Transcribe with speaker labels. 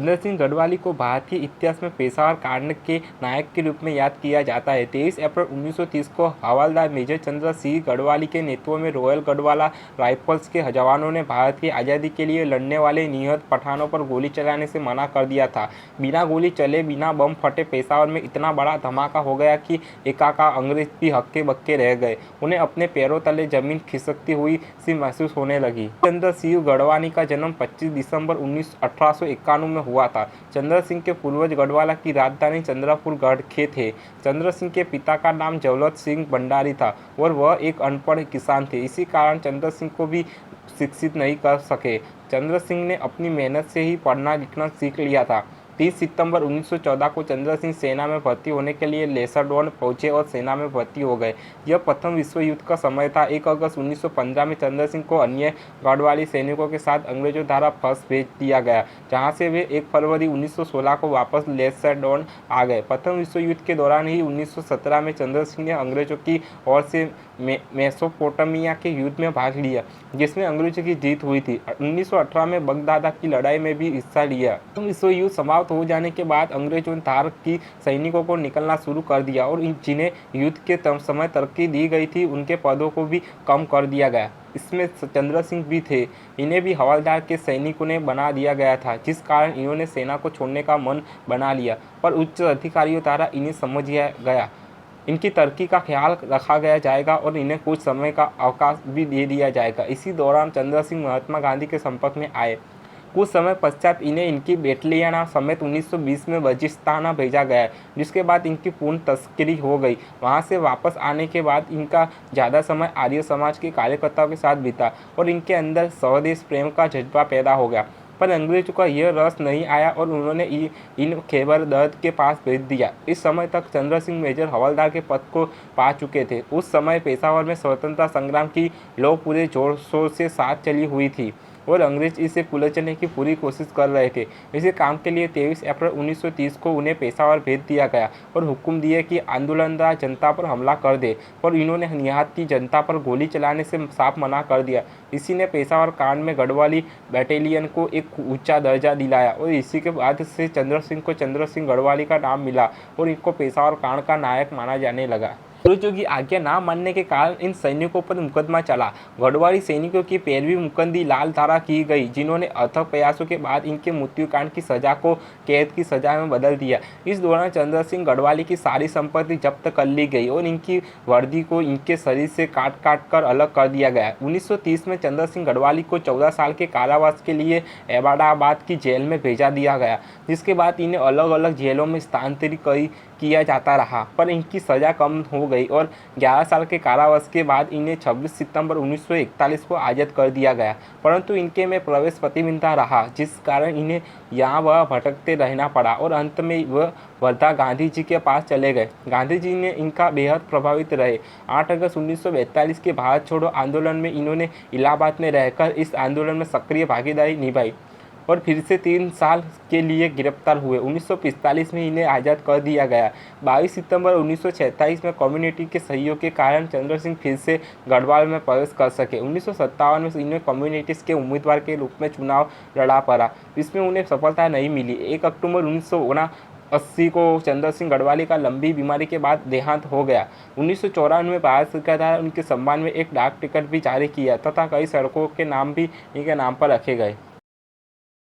Speaker 1: चंद्र सिंह गढ़वाली को भारतीय इतिहास में पेशावर कांड के नायक के रूप में याद किया जाता है। 23 अप्रैल 1930 को हवलदार मेजर चंद्र सिंह गढ़वाली के नेतृत्व में रॉयल गढ़वाला राइफल्स के जवानों ने भारत की आज़ादी के लिए लड़ने वाले निहत्थ पठानों पर गोली चलाने से मना कर दिया था। बिना गोली चले, बिना बम फटे पेशावर में इतना बड़ा धमाका हो गया कि एकाकार अंग्रेज भी हक्के बक्के रह गए। उन्हें अपने पैरों तले जमीन खिसकती हुई सी महसूस होने लगी। चंद्र सिंह गढ़वाली का जन्म 25 दिसंबर 1891 में हुआ था। चंद्र सिंह के पूर्वज गढ़वाला की राजधानी चंद्रपुर गढ़खे थे। चंद्र सिंह के पिता का नाम जवलत सिंह भंडारी था और वह एक अनपढ़ किसान थे। इसी कारण चंद्र सिंह को भी शिक्षित नहीं कर सके। चंद्र सिंह ने अपनी मेहनत से ही पढ़ना लिखना सीख लिया था। 30 सितंबर 1914 को चंद्र सिंह सेना में भर्ती होने के लिए लेसरडॉन पहुंचे और सेना में भर्ती हो गए। यह प्रथम विश्व युद्ध का समय था। 1 अगस्त 1915 में चंद्र सिंह को अन्य गढ़वाली सैनिकों के साथ अंग्रेजों द्वारा फंस भेज दिया गया, जहां से वे 1 फरवरी 1916 को वापस लेसरडॉन आ गए। प्रथम विश्व युद्ध के दौरान ही 1917 में चंद्र सिंह ने अंग्रेजों की ओर से मेसोपोटामिया के युद्ध में भाग लिया, जिसमें अंग्रेजों की जीत हुई थी। 1918 में बगदाद की लड़ाई में भी हिस्सा लिया। विश्व युद्ध समाप्त हो जाने के बाद अंग्रेजों ने तार की सैनिकों को निकलना शुरू कर दिया और जिन्हें युद्ध के समय तरक्की दी गई थी, उनके पदों को भी कम कर दिया गया। इसमें चंद्र सिंह भी थे। इन्हें भी हवलदार के सैनिकों ने बना दिया गया था, जिस कारण इन्होंने सेना को छोड़ने का मन बना लिया, पर उच्च अधिकारियों द्वारा इन्हें समझ गया इनकी तरक्की का ख्याल रखा गया जाएगा और इन्हें कुछ समय का अवकाश भी दे दिया जाएगा। इसी दौरान चंद्र सिंह महात्मा गांधी के संपर्क में आए। कुछ समय पश्चात इन्हें इनकी बेटलियाना समेत 1920 में बलूचिस्तान भेजा गया, जिसके बाद इनकी पूर्ण तस्करी हो गई। वहां से वापस आने के बाद इनका ज़्यादा समय आर्य समाज के कार्यकर्ताओं के साथ बीता और इनके अंदर स्वदेश प्रेम का जज्बा पैदा हो गया। पर अंग्रेजों का यह रस नहीं आया और उन्होंने इन खैबर दर्द के पास भेज दिया। इस समय तक चंद्र सिंह मेजर हवलदार के पद को पा चुके थे। उस समय पेशावर में स्वतंत्रता संग्राम की लौ पूरे जोर शोर से साथ चली हुई थी और अंग्रेज इसे कुचलने की पूरी कोशिश कर रहे थे। इसी काम के लिए 23 अप्रैल 1930 को उन्हें पेशावर भेज दिया गया और हुक्म दिए कि आंदोलनरत जनता पर हमला कर दे, पर इन्होंने यहाँ की जनता पर गोली चलाने से साफ मना कर दिया। इसी ने पेशावर कांड में गढ़वाली बटालियन को एक ऊंचा दर्जा दिलाया और इसी के बाद से चंद्र सिंह को चंद्र सिंह गढ़वाली का नाम मिला और इनको पेशावर कांड का नायक माना जाने लगा। अंग्रेजों की आज्ञा ना मानने के कारण इन सैनिकों पर मुकदमा चला। गढ़वाली सैनिकों की पैरवी मुकद्दमा लाल धारा की गई, जिन्होंने अथक प्रयासों के बाद इनके मृत्युकांड की सजा को कैद की सजा में बदल दिया। इस दौरान चंद्र सिंह गढ़वाली की सारी संपत्ति जब्त कर ली गई और इनकी वर्दी को इनके शरीर से काट कर अलग कर दिया गया। 1930 में चंद्र सिंह गढ़वाली को 14 साल के कारावास के लिए अहमदाबाद की जेल में भेजा दिया गया, जिसके बाद इन्हें अलग अलग जेलों में स्थानांतरित किया जाता रहा, पर इनकी सज़ा कम हो गई और 11 साल के कारावास के बाद इन्हें 26 सितंबर 1941 को आज़ाद कर दिया गया, परंतु इनके में प्रवेश प्रतिबंधित रहा, जिस कारण इन्हें यहाँ वह भटकते रहना पड़ा और अंत में वह वर्धा गांधी जी के पास चले गए। गांधी जी ने इनका बेहद प्रभावित रहे। 8 अगस्त 1942 के भारत छोड़ो आंदोलन में इन्होंने इलाहाबाद में रहकर इस आंदोलन में सक्रिय भागीदारी निभाई और फिर से 3 साल के लिए गिरफ्तार हुए। 1945 में इन्हें आज़ाद कर दिया गया। 22 सितंबर 1946 में कम्युनिटी के सहयोग के कारण चंद्र सिंह फिर से गढ़वाल में प्रवेश कर सके। 1957 में इन्हें कम्युनिटीज़ के उम्मीदवार के रूप में चुनाव लड़ा पड़ा, इसमें उन्हें सफलता नहीं मिली। 1 अक्टूबर 1979 को चंद्र सिंह गढ़वाली का लंबी बीमारी के बाद देहांत हो गया। 1994 में भारत सरकार द्वारा उनके सम्मान में एक डाक टिकट भी जारी किया तथा कई सड़कों के नाम भी इनके नाम पर रखे गए।